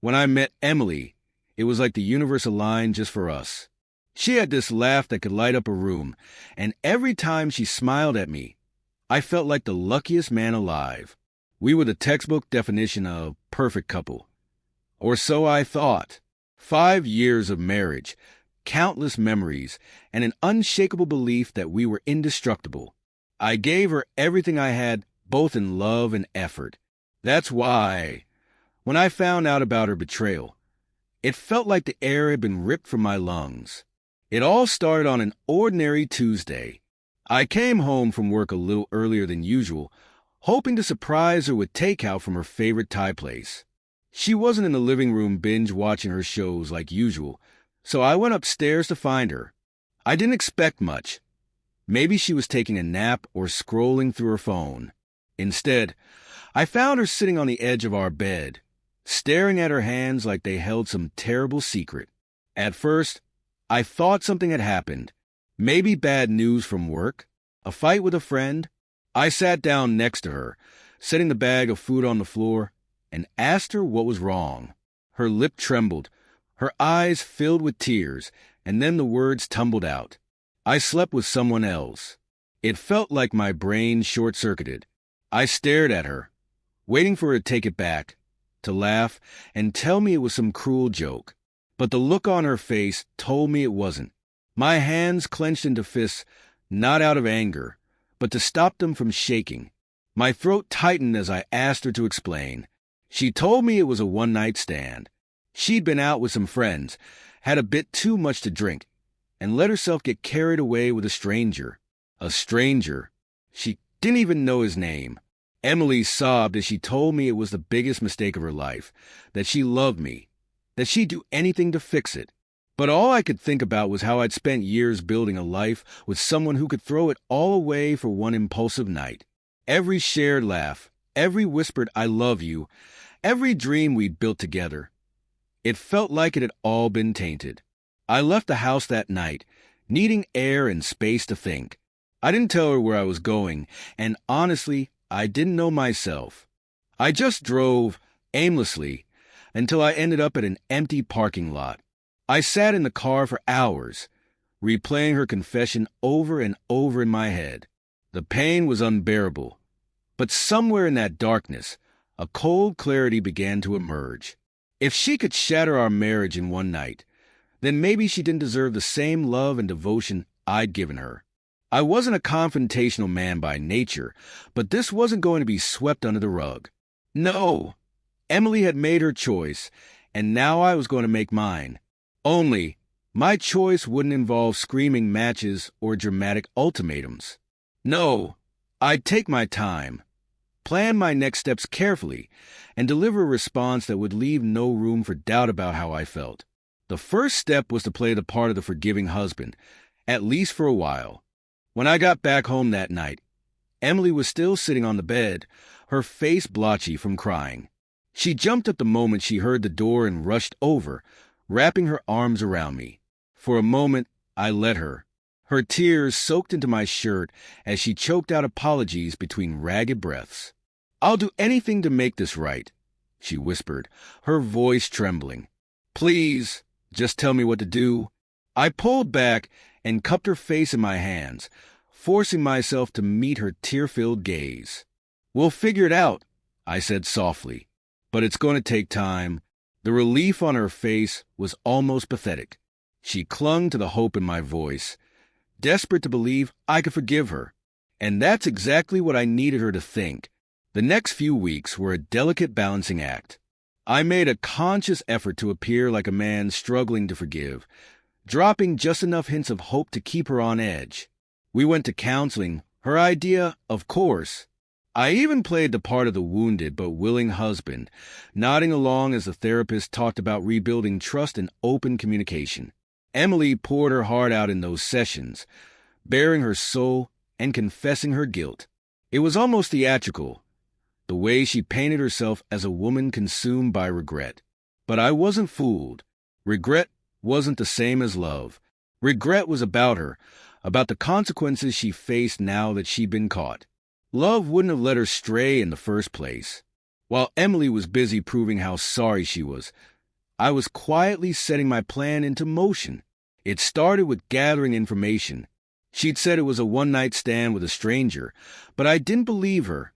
When I met Emily, it was like the universe aligned just for us. She had this laugh that could light up a room, and every time she smiled at me, I felt like the luckiest man alive. We were the textbook definition of perfect couple. Or so I thought. 5 years of marriage, countless memories, and an unshakable belief that we were indestructible. I gave her everything I had, both in love and effort. That's why, when I found out about her betrayal, it felt like the air had been ripped from my lungs. It all started on an ordinary Tuesday. I came home from work a little earlier than usual, hoping to surprise her with takeout from her favorite Thai place. She wasn't in the living room binge-watching her shows like usual, so I went upstairs to find her. I didn't expect much. Maybe she was taking a nap or scrolling through her phone. Instead, I found her sitting on the edge of our bed, staring at her hands like they held some terrible secret. At first, I thought something had happened. Maybe bad news from work, a fight with a friend. I sat down next to her, setting the bag of food on the floor, and asked her what was wrong. Her lip trembled, her eyes filled with tears, and then the words tumbled out. I slept with someone else. It felt like my brain short-circuited. I stared at her, waiting for her to take it back, to laugh, and tell me it was some cruel joke. But the look on her face told me it wasn't. My hands clenched into fists, not out of anger, but to stop them from shaking. My throat tightened as I asked her to explain. She told me it was a one-night stand. She'd been out with some friends, had a bit too much to drink, and let herself get carried away with a stranger. A stranger. She didn't even know his name. Emily sobbed as she told me it was the biggest mistake of her life, that she loved me, that she'd do anything to fix it. But all I could think about was how I'd spent years building a life with someone who could throw it all away for one impulsive night. Every shared laugh, every whispered "I love you," every dream we'd built together. It felt like it had all been tainted. I left the house that night, needing air and space to think. I didn't tell her where I was going, and honestly, I didn't know myself. I just drove, aimlessly, until I ended up at an empty parking lot. I sat in the car for hours, replaying her confession over and over in my head. The pain was unbearable, but somewhere in that darkness, a cold clarity began to emerge. If she could shatter our marriage in one night, then maybe she didn't deserve the same love and devotion I'd given her. I wasn't a confrontational man by nature, but this wasn't going to be swept under the rug. No, Emily had made her choice, and now I was going to make mine. Only, my choice wouldn't involve screaming matches or dramatic ultimatums. No, I'd take my time, plan my next steps carefully, and deliver a response that would leave no room for doubt about how I felt. The first step was to play the part of the forgiving husband, at least for a while. When I got back home that night, Emily was still sitting on the bed, her face blotchy from crying. She jumped up the moment she heard the door and rushed over, wrapping her arms around me. For a moment, I let her. Her tears soaked into my shirt as she choked out apologies between ragged breaths. "I'll do anything to make this right," she whispered, her voice trembling. "Please, just tell me what to do." I pulled back and cupped her face in my hands, forcing myself to meet her tear-filled gaze. "We'll figure it out," I said softly, "but it's going to take time." The relief on her face was almost pathetic. She clung to the hope in my voice, desperate to believe I could forgive her. And that's exactly what I needed her to think. The next few weeks were a delicate balancing act. I made a conscious effort to appear like a man struggling to forgive, dropping just enough hints of hope to keep her on edge. We went to counseling, her idea, of course. I even played the part of the wounded but willing husband, nodding along as the therapist talked about rebuilding trust and open communication. Emily poured her heart out in those sessions, baring her soul and confessing her guilt. It was almost theatrical, the way she painted herself as a woman consumed by regret. But I wasn't fooled. Regret wasn't the same as love. Regret was about her, about the consequences she faced now that she'd been caught. Love wouldn't have let her stray in the first place. While Emily was busy proving how sorry she was, I was quietly setting my plan into motion. It started with gathering information. She'd said it was a one-night stand with a stranger, but I didn't believe her.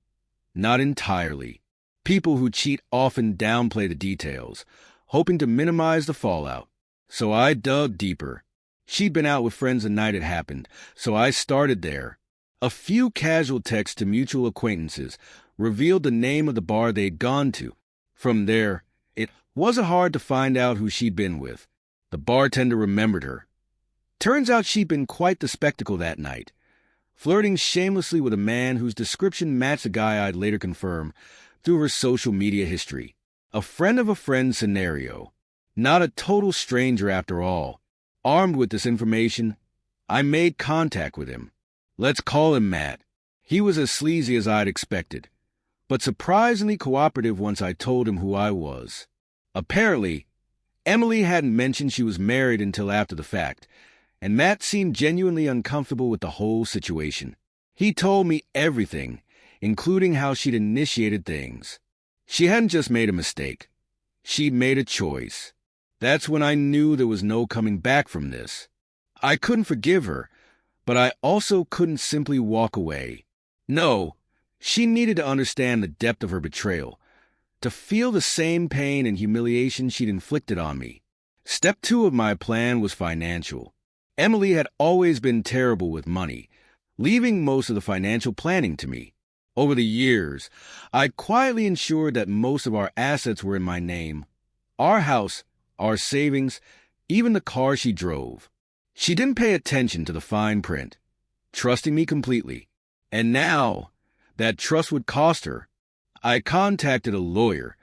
Not entirely. People who cheat often downplay the details, hoping to minimize the fallout. So I dug deeper. She'd been out with friends the night it happened, so I started there. A few casual texts to mutual acquaintances revealed the name of the bar they'd gone to. From there, it wasn't hard to find out who she'd been with. The bartender remembered her. Turns out she'd been quite the spectacle that night, flirting shamelessly with a man whose description matched a guy I'd later confirm through her social media history. A friend of a friend scenario. Not a total stranger after all. Armed with this information, I made contact with him. Let's call him Matt. He was as sleazy as I'd expected, but surprisingly cooperative once I told him who I was. Apparently, Emily hadn't mentioned she was married until after the fact, and Matt seemed genuinely uncomfortable with the whole situation. He told me everything, including how she'd initiated things. She hadn't just made a mistake. She'd made a choice. That's when I knew there was no coming back from this. I couldn't forgive her, but I also couldn't simply walk away. No, she needed to understand the depth of her betrayal, to feel the same pain and humiliation she'd inflicted on me. Step 2 of my plan was financial. Emily had always been terrible with money, leaving most of the financial planning to me. Over the years, I'd quietly ensured that most of our assets were in my name. Our house, our savings, even the car she drove. She didn't pay attention to the fine print, trusting me completely. And now, that trust would cost her. I contacted a lawyer,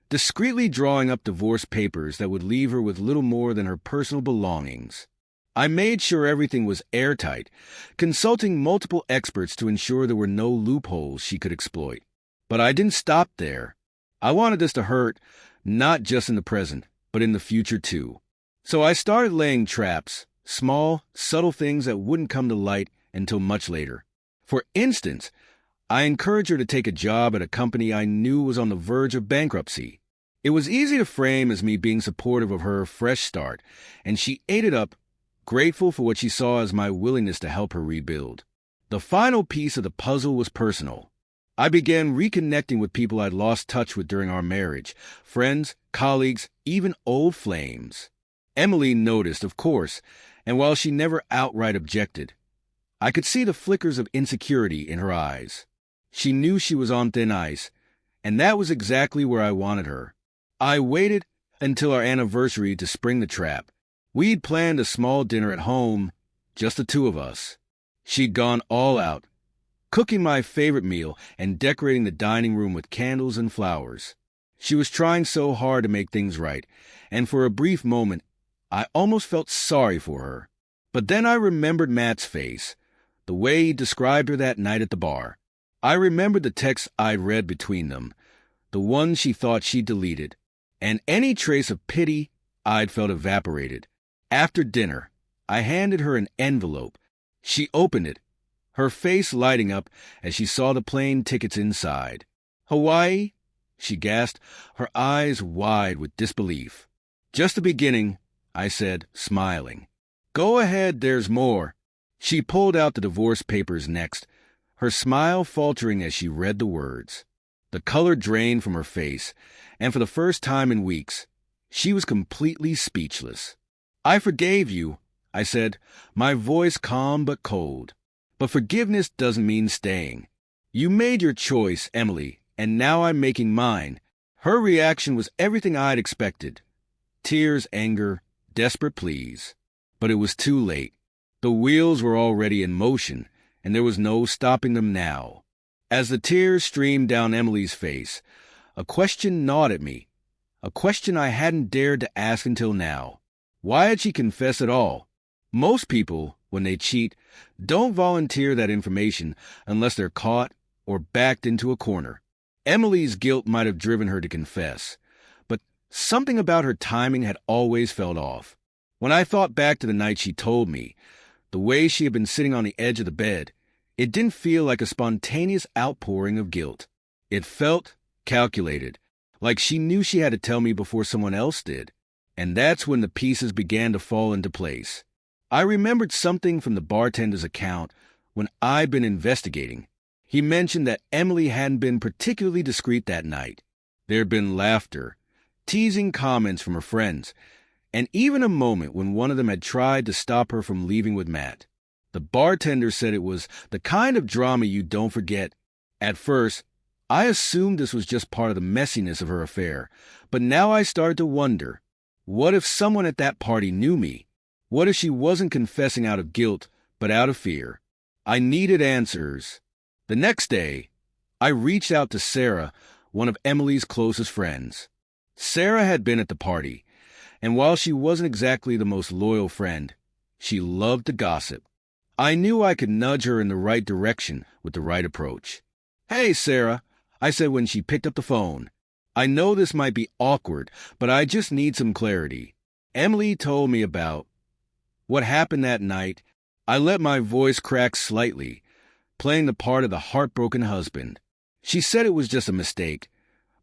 discreetly drawing up divorce papers that would leave her with little more than her personal belongings. I made sure everything was airtight, consulting multiple experts to ensure there were no loopholes she could exploit. But I didn't stop there. I wanted this to hurt, not just in the present, but in the future too. So I started laying traps, small, subtle things that wouldn't come to light until much later. For instance, I encouraged her to take a job at a company I knew was on the verge of bankruptcy. It was easy to frame as me being supportive of her fresh start, and she ate it up, grateful for what she saw as my willingness to help her rebuild. The final piece of the puzzle was personal. I began reconnecting with people I'd lost touch with during our marriage, friends, colleagues, even old flames. Emily noticed, of course, and while she never outright objected, I could see the flickers of insecurity in her eyes. She knew she was on thin ice, and that was exactly where I wanted her. I waited until our anniversary to spring the trap. We'd planned a small dinner at home, just the two of us. She'd gone all out, cooking my favorite meal and decorating the dining room with candles and flowers. She was trying so hard to make things right, and for a brief moment, I almost felt sorry for her. But then I remembered Matt's face, the way he described her that night at the bar. I remembered the texts I'd read between them, the ones she thought she'd deleted, and any trace of pity I'd felt evaporated. After dinner, I handed her an envelope. She opened it, her face lighting up as she saw the plane tickets inside. "Hawaii?" she gasped, her eyes wide with disbelief. "Just the beginning," I said, smiling. "Go ahead, there's more." She pulled out the divorce papers next, her smile faltering as she read the words. The color drained from her face, and for the first time in weeks, she was completely speechless. "I forgave you," I said, my voice calm but cold. "But forgiveness doesn't mean staying. You made your choice, Emily, and now I'm making mine." Her reaction was everything I'd expected. Tears, anger, desperate pleas. But it was too late. The wheels were already in motion, and there was no stopping them now. As the tears streamed down Emily's face, a question gnawed at me, a question I hadn't dared to ask until now. Why had she confessed at all? Most people, when they cheat, don't volunteer that information unless they're caught or backed into a corner. Emily's guilt might have driven her to confess, but something about her timing had always felt off. When I thought back to the night she told me, the way she had been sitting on the edge of the bed, it didn't feel like a spontaneous outpouring of guilt. It felt calculated, like she knew she had to tell me before someone else did. And that's when the pieces began to fall into place. I remembered something from the bartender's account when I'd been investigating. He mentioned that Emily hadn't been particularly discreet that night. There'd been laughter, teasing comments from her friends, and even a moment when one of them had tried to stop her from leaving with Matt. The bartender said it was the kind of drama you don't forget. At first, I assumed this was just part of the messiness of her affair, but now I started to wonder, what if someone at that party knew me? What if she wasn't confessing out of guilt, but out of fear? I needed answers. The next day, I reached out to Sarah, one of Emily's closest friends. Sarah had been at the party, and while she wasn't exactly the most loyal friend, she loved to gossip. I knew I could nudge her in the right direction with the right approach. "Hey, Sarah," I said when she picked up the phone. "I know this might be awkward, but I just need some clarity." Emily told me about what happened that night. I let my voice crack slightly, playing the part of the heartbroken husband. She said it was just a mistake,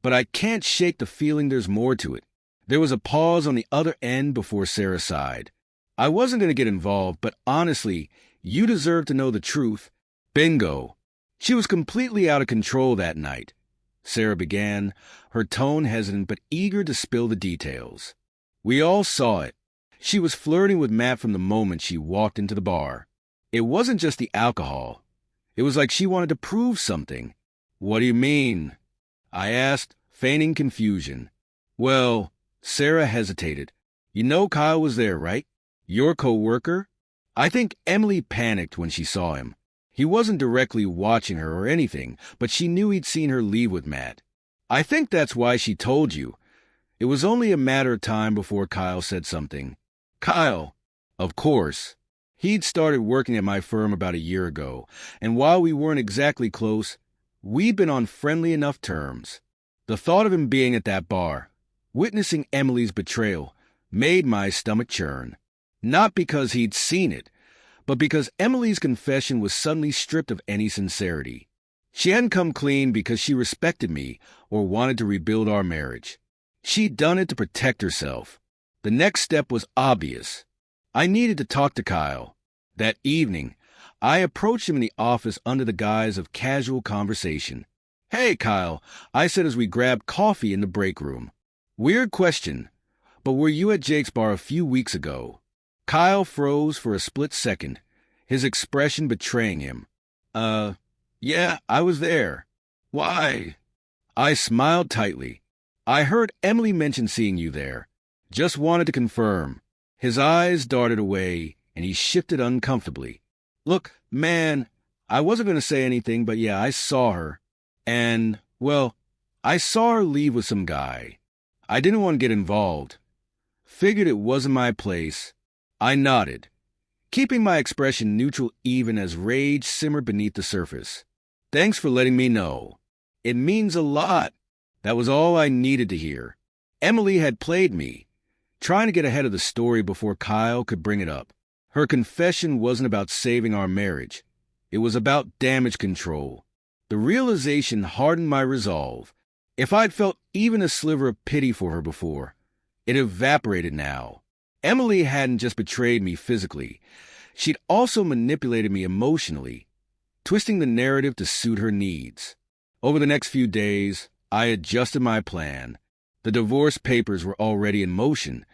but I can't shake the feeling there's more to it. There was a pause on the other end before Sarah sighed. "I wasn't going to get involved, but honestly, you deserve to know the truth." Bingo. She was completely out of control that night, Sarah began, her tone hesitant but eager to spill the details. "We all saw it. She was flirting with Matt from the moment she walked into the bar. It wasn't just the alcohol. It was like she wanted to prove something." "What do you mean?" I asked, feigning confusion. "Well," Sarah hesitated. "You know Kyle was there, right? Your co-worker?" I think Emily panicked when she saw him. He wasn't directly watching her or anything, but she knew he'd seen her leave with Matt. "I think that's why she told you." It was only a matter of time before Kyle said something. "Kyle?" "Of course. He'd started working at my firm about a year ago, and while we weren't exactly close, we'd been on friendly enough terms. The thought of him being at that bar, witnessing Emily's betrayal, made my stomach churn. Not because he'd seen it, but because Emily's confession was suddenly stripped of any sincerity. She hadn't come clean because she respected me or wanted to rebuild our marriage. She'd done it to protect herself. The next step was obvious. I needed to talk to Kyle. That evening, I approached him in the office under the guise of casual conversation. "Hey, Kyle," I said as we grabbed coffee in the break room. "Weird question, but were you at Jake's bar a few weeks ago?" Kyle froze for a split second, his expression betraying him. Yeah, I was there." "Why?" I smiled tightly. "I heard Emily mention seeing you there. Just wanted to confirm." His eyes darted away, and he shifted uncomfortably. "Look, man, I wasn't going to say anything, but yeah, I saw her. And, well, I saw her leave with some guy. I didn't want to get involved. Figured it wasn't my place." I nodded, keeping my expression neutral even as rage simmered beneath the surface. "Thanks for letting me know. It means a lot." That was all I needed to hear. Emily had played me, trying to get ahead of the story before Kyle could bring it up. Her confession wasn't about saving our marriage. It was about damage control. The realization hardened my resolve. If I'd felt even a sliver of pity for her before, it evaporated now. Emily hadn't just betrayed me physically. She'd also manipulated me emotionally, twisting the narrative to suit her needs. Over the next few days, I adjusted my plan. The divorce papers were already in motion,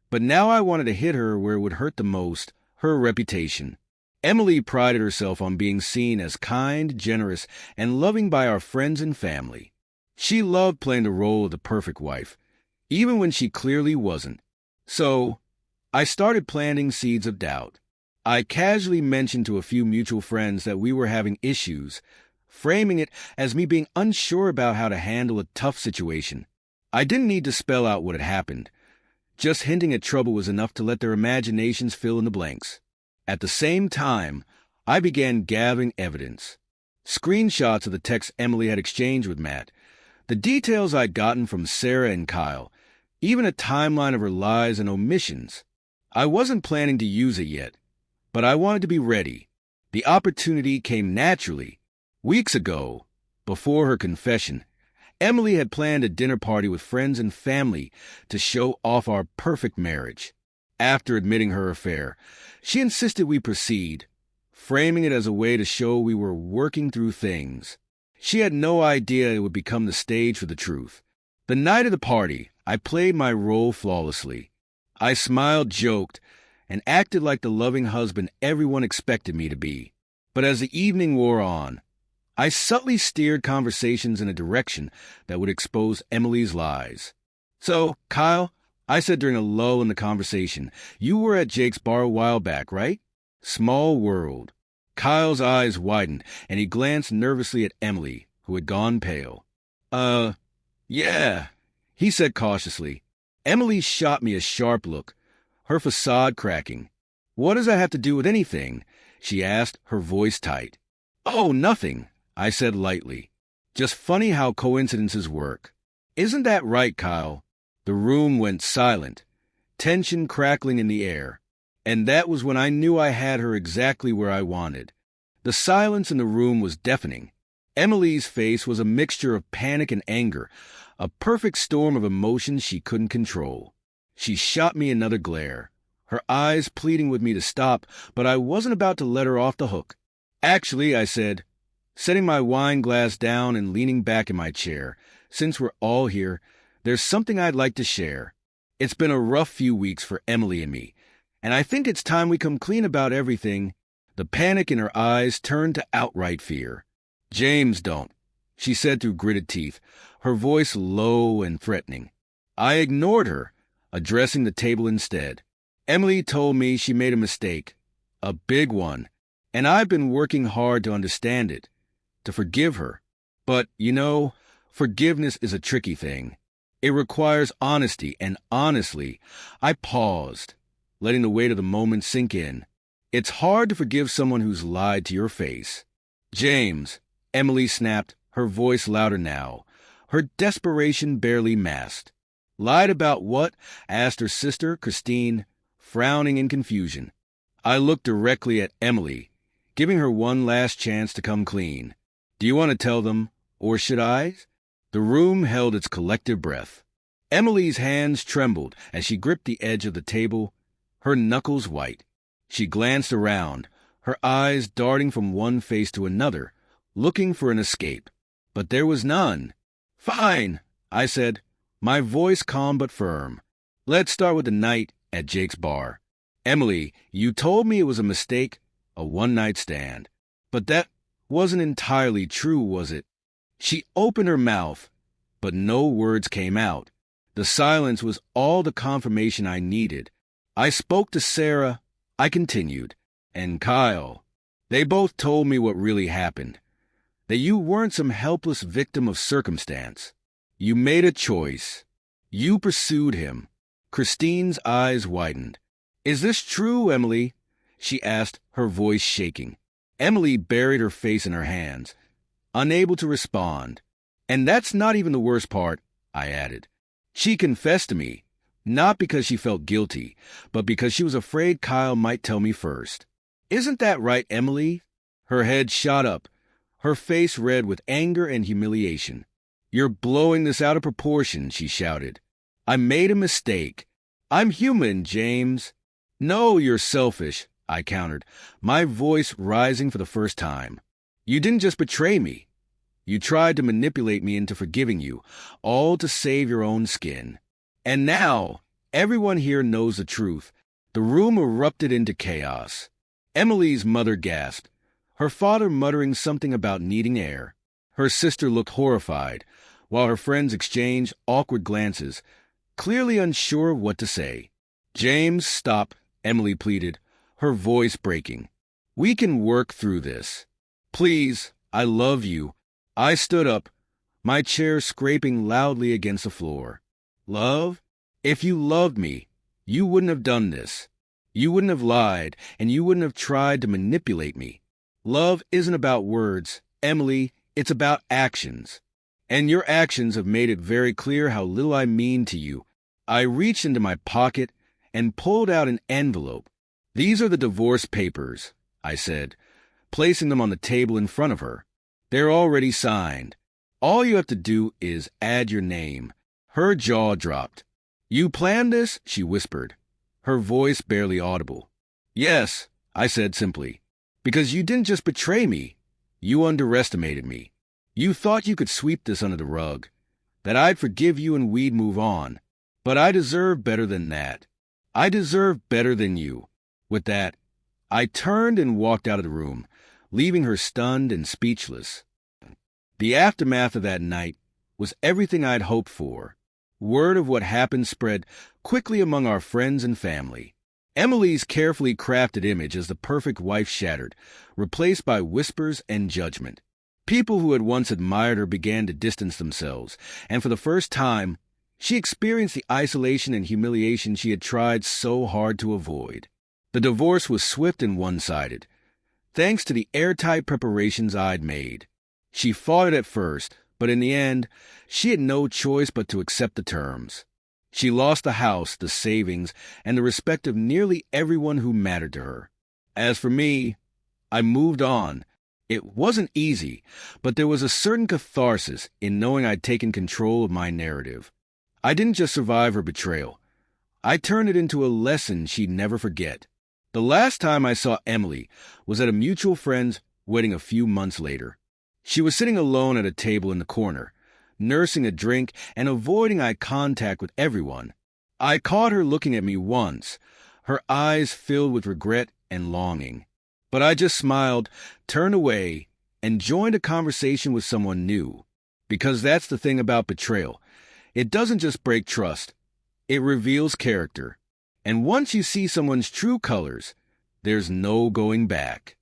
but now I wanted to hit her where it would hurt the most, her reputation. Emily prided herself on being seen as kind, generous, and loving by our friends and family. She loved playing the role of the perfect wife, even when she clearly wasn't. So, I started planting seeds of doubt. I casually mentioned to a few mutual friends that we were having issues, framing it as me being unsure about how to handle a tough situation. I didn't need to spell out what had happened. Just hinting at trouble was enough to let their imaginations fill in the blanks. At the same time, I began gathering evidence. Screenshots of the texts Emily had exchanged with Matt, the details I'd gotten from Sarah and Kyle, even a timeline of her lies and omissions. I wasn't planning to use it yet, but I wanted to be ready. The opportunity came naturally. Weeks ago, before her confession, Emily had planned a dinner party with friends and family to show off our perfect marriage. After admitting her affair, she insisted we proceed, framing it as a way to show we were working through things. She had no idea it would become the stage for the truth. The night of the party, I played my role flawlessly. I smiled, joked, and acted like the loving husband everyone expected me to be. But as the evening wore on, I subtly steered conversations in a direction that would expose Emily's lies. "So, Kyle," I said during a lull in the conversation, "you were at Jake's bar a while back, right?" Small world. Kyle's eyes widened, and he glanced nervously at Emily, who had gone pale. Yeah," he said cautiously. Emily shot me a sharp look, her facade cracking. "What does that have to do with anything?" she asked, her voice tight. "Oh, nothing," I said lightly. "Just funny how coincidences work." "Isn't that right, Kyle?" The room went silent, tension crackling in the air. And that was when I knew I had her exactly where I wanted. The silence in the room was deafening. Emily's face was a mixture of panic and anger, a perfect storm of emotions she couldn't control. She shot me another glare, her eyes pleading with me to stop, but I wasn't about to let her off the hook. "Actually," I said, setting my wine glass down and leaning back in my chair, "since we're all here, there's something I'd like to share. It's been a rough few weeks for Emily and me, and I think it's time we come clean about everything." The panic in her eyes turned to outright fear. "James, don't," she said through gritted teeth, her voice low and threatening. I ignored her, addressing the table instead. "Emily told me she made a mistake, a big one, and I've been working hard to understand it, to forgive her. But, forgiveness is a tricky thing. It requires honesty, and honestly, I paused, letting the weight of the moment sink in. It's hard to forgive someone who's lied to your face." "James," Emily snapped, her voice louder now, her desperation barely masked. "Lied about what?" asked her sister, Christine, frowning in confusion. I looked directly at Emily, giving her one last chance to come clean. "Do you want to tell them, or should I?" The room held its collective breath. Emily's hands trembled as she gripped the edge of the table, her knuckles white. She glanced around, her eyes darting from one face to another, looking for an escape. But there was none. "Fine," I said, my voice calm but firm. "Let's start with the night at Jake's bar. Emily, you told me it was a mistake, a one-night stand. But that wasn't entirely true, was it?" She opened her mouth, but no words came out. The silence was all the confirmation I needed. I spoke to Sarah, I continued, and Kyle. They both told me what really happened. That you weren't some helpless victim of circumstance. You made a choice. You pursued him. Christine's eyes widened. "Is this true, Emily?" she asked, her voice shaking. Emily buried her face in her hands, unable to respond. "And that's not even the worst part," I added. "She confessed to me, not because she felt guilty, but because she was afraid Kyle might tell me first. Isn't that right, Emily?" Her head shot up, her face red with anger and humiliation. "You're blowing this out of proportion," she shouted. "I made a mistake. I'm human, James." "No, you're selfish," I countered, my voice rising for the first time. "You didn't just betray me. You tried to manipulate me into forgiving you, all to save your own skin. And now, everyone here knows the truth." The room erupted into chaos. Emily's mother gasped, her father muttering something about needing air. Her sister looked horrified, while her friends exchanged awkward glances, clearly unsure of what to say. "James, stop," Emily pleaded, her voice breaking. "We can work through this. Please, I love you." I stood up, my chair scraping loudly against the floor. "Love? If you loved me, you wouldn't have done this. You wouldn't have lied, and you wouldn't have tried to manipulate me. Love isn't about words, Emily, it's about actions. And your actions have made it very clear how little I mean to you." I reached into my pocket and pulled out an envelope. "These are the divorce papers," I said, placing them on the table in front of her. "They're already signed. All you have to do is add your name. Her jaw dropped. You planned this? She whispered, her voice barely audible. Yes, I said simply. Because you didn't just betray me. You underestimated me. You thought you could sweep this under the rug, that I'd forgive you and we'd move on. But I deserve better than that. I deserve better than you. With that, I turned and walked out of the room, leaving her stunned and speechless. The aftermath of that night was everything I'd hoped for. Word of what happened spread quickly among our friends and family. Emily's carefully crafted image as the perfect wife shattered, replaced by whispers and judgment. People who had once admired her began to distance themselves, and for the first time, she experienced the isolation and humiliation she had tried so hard to avoid. The divorce was swift and one-sided, thanks to the airtight preparations I'd made. She fought it at first, but in the end, she had no choice but to accept the terms. She lost the house, the savings, and the respect of nearly everyone who mattered to her. As for me, I moved on. It wasn't easy, but there was a certain catharsis in knowing I'd taken control of my narrative. I didn't just survive her betrayal. I turned it into a lesson she'd never forget. The last time I saw Emily was at a mutual friend's wedding a few months later. She was sitting alone at a table in the corner, nursing a drink and avoiding eye contact with everyone. I caught her looking at me once, her eyes filled with regret and longing. But I just smiled, turned away, and joined a conversation with someone new. Because that's the thing about betrayal. It doesn't just break trust. It reveals character. And once you see someone's true colors, there's no going back.